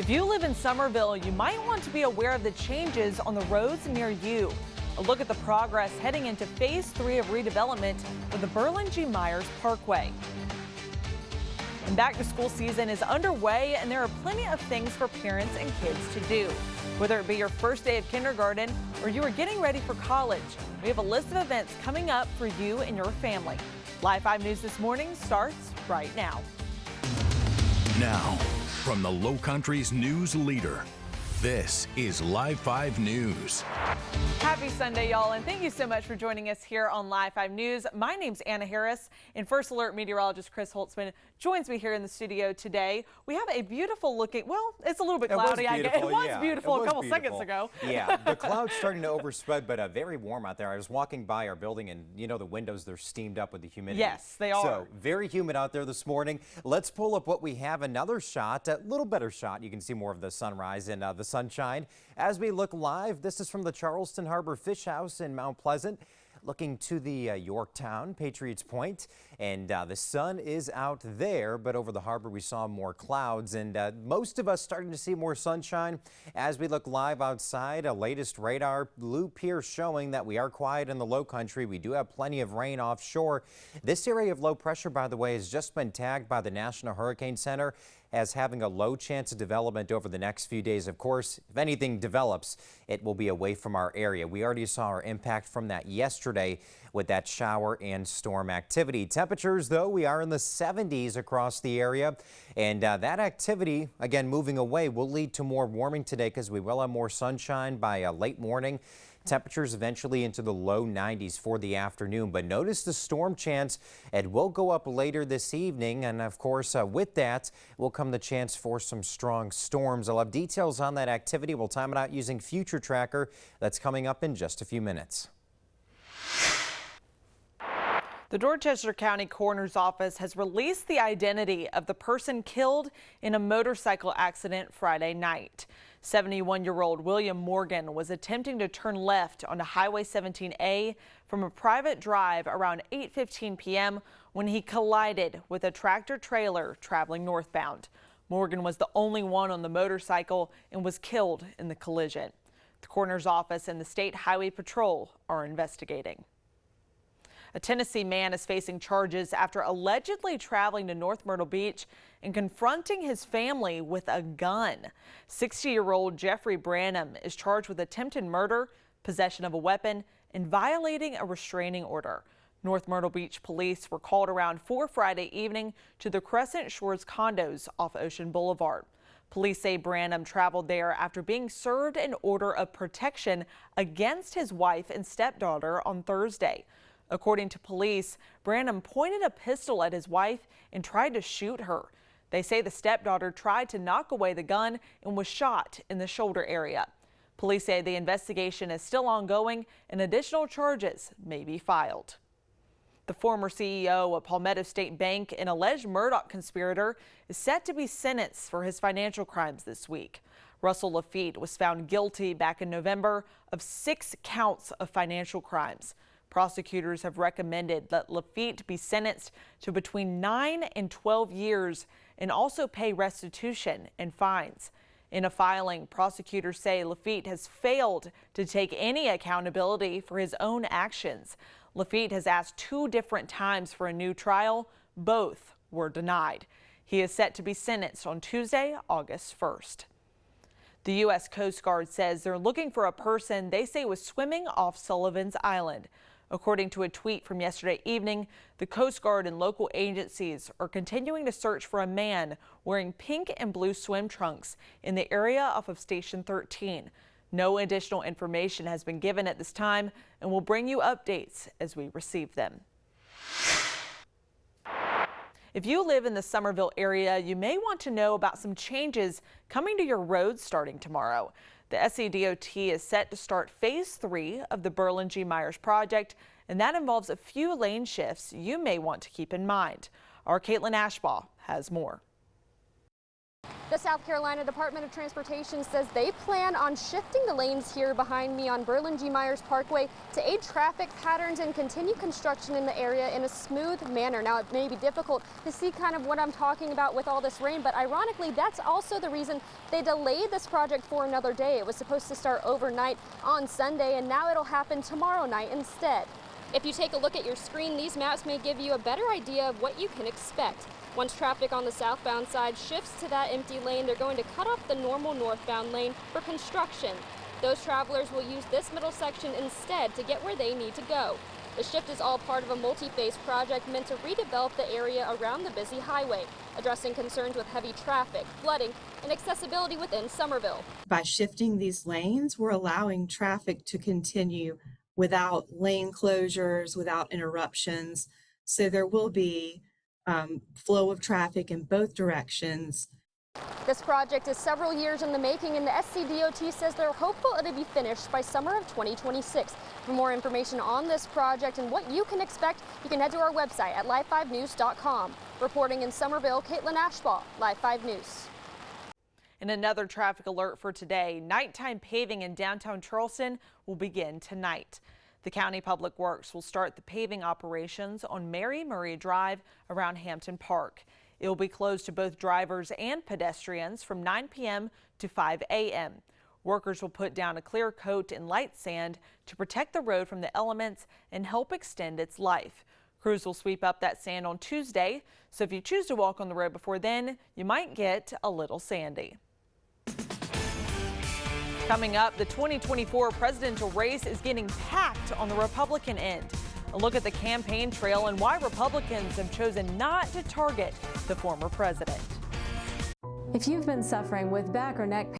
If you live in Somerville, you might want to be aware of the changes on the roads near you. A look at the progress heading into phase 3 of redevelopment for the Berlin G. Myers Parkway. And back to school season is underway, and there are plenty of things for parents and kids to do. Whether it be your first day of kindergarten or you are getting ready for college, we have a list of events coming up for you and your family. Live 5 News this morning starts right now. Now, from the Low Country's news leader, this is Live 5 News. Happy Sunday, y'all, and thank you so much for joining us here on Live 5 News. My name's Anna Harris, and First Alert meteorologist Chris Holtzman joins me here in the studio today. We have a beautiful looking, well, it's a little bit cloudy, I guess. It was beautiful a couple seconds ago. Yeah, the clouds starting to overspread, but very warm out there. I was walking by our building, and you know the windows, they're steamed up with the humidity. Yes, they are. So very humid out there this morning. Let's pull up what we have. Another shot, a little better shot. You can see more of the sunrise and the sunshine. As we look live, this is from the Charleston Harbor Fish House in Mount Pleasant, looking to the Yorktown, Patriots Point, and the sun is out there, but over the harbor we saw more clouds, and most of us starting to see more sunshine as we look live outside. A latest radar loop here showing that we are quiet in the low country. We do have plenty of rain offshore. This area of low pressure, by the way, has just been tagged by the National Hurricane Center as having a low chance of development over the next few days. Of course, if anything develops, it will be away from our area. We already saw our impact from that yesterday with that shower and storm activity. Temperatures, though, we are in the 70s across the area, and that activity, again, moving away, will lead to more warming today because we will have more sunshine by late morning. Temperatures eventually into the low 90s for the afternoon, but notice the storm chance. It will go up later this evening, and of course with that will come the chance for some strong storms. I'll have details on that activity. We'll time it out using Future Tracker. That's coming up in just a few minutes. The Dorchester County Coroner's Office has released the identity of the person killed in a motorcycle accident Friday night. 71-year-old William Morgan was attempting to turn left onto Highway 17A from a private drive around 8:15 p.m. when he collided with a tractor trailer traveling northbound. Morgan was the only one on the motorcycle and was killed in the collision. The Coroner's Office and the State Highway Patrol are investigating. A Tennessee man is facing charges after allegedly traveling to North Myrtle Beach and confronting his family with a gun. 60-year-old Jeffrey Branham is charged with attempted murder, possession of a weapon, and violating a restraining order. North Myrtle Beach police were called around 4 Friday evening to the Crescent Shores condos off Ocean Boulevard. Police say Branham traveled there after being served an order of protection against his wife and stepdaughter on Thursday. According to police, Branham pointed a pistol at his wife and tried to shoot her. They say the stepdaughter tried to knock away the gun and was shot in the shoulder area. Police say the investigation is still ongoing and additional charges may be filed. The former CEO of Palmetto State Bank, an alleged Murdaugh conspirator, is set to be sentenced for his financial crimes this week. Russell Lafitte was found guilty back in November of 6 counts of financial crimes. Prosecutors have recommended that Lafitte be sentenced to between 9 and 12 years and also pay restitution and fines. In a filing, prosecutors say Lafitte has failed to take any accountability for his own actions. Lafitte has asked 2 different times for a new trial. Both were denied. He is set to be sentenced on Tuesday, August 1st. The U.S. Coast Guard says they're looking for a person they say was swimming off Sullivan's Island. According to a tweet from yesterday evening, the Coast Guard and local agencies are continuing to search for a man wearing pink and blue swim trunks in the area off of Station 13. No additional information has been given at this time, and we'll bring you updates as we receive them. If you live in the Somerville area, you may want to know about some changes coming to your roads starting tomorrow. The SCDOT is set to start phase 3 of the Berlin G. Myers project, and that involves a few lane shifts you may want to keep in mind. Our Caitlin Ashbaugh has more. The South Carolina Department of Transportation says they plan on shifting the lanes here behind me on Berlin G. Myers Parkway to aid traffic patterns and continue construction in the area in a smooth manner. Now, it may be difficult to see kind of what I'm talking about with all this rain, but ironically, that's also the reason they delayed this project for another day. It was supposed to start overnight on Sunday, and now it'll happen tomorrow night instead. If you take a look at your screen, these maps may give you a better idea of what you can expect. Once traffic on the southbound side shifts to that empty lane, they're going to cut off the normal northbound lane for construction. Those travelers will use this middle section instead to get where they need to go. The shift is all part of a multi-phase project meant to redevelop the area around the busy highway, addressing concerns with heavy traffic, flooding, and accessibility within Summerville. By shifting these lanes, we're allowing traffic to continue without lane closures, without interruptions. So there will be flow of traffic in both directions. This project is several years in the making, and the SCDOT says they're hopeful it'll be finished by summer of 2026. For more information on this project and what you can expect, you can head to our website at live5news.com. Reporting in Summerville, Caitlin Ashbaugh, Live 5 News. In another traffic alert for today, nighttime paving in downtown Charleston will begin tonight. The County Public Works will start the paving operations on Mary Murray Drive around Hampton Park. It will be closed to both drivers and pedestrians from 9 p.m. to 5 a.m. Workers will put down a clear coat and light sand to protect the road from the elements and help extend its life. Crews will sweep up that sand on Tuesday, so if you choose to walk on the road before then, you might get a little sandy. Coming up, the 2024 presidential race is getting packed on the Republican end. A look at the campaign trail and why Republicans have chosen not to target the former president. If you've been suffering with back or neck pain,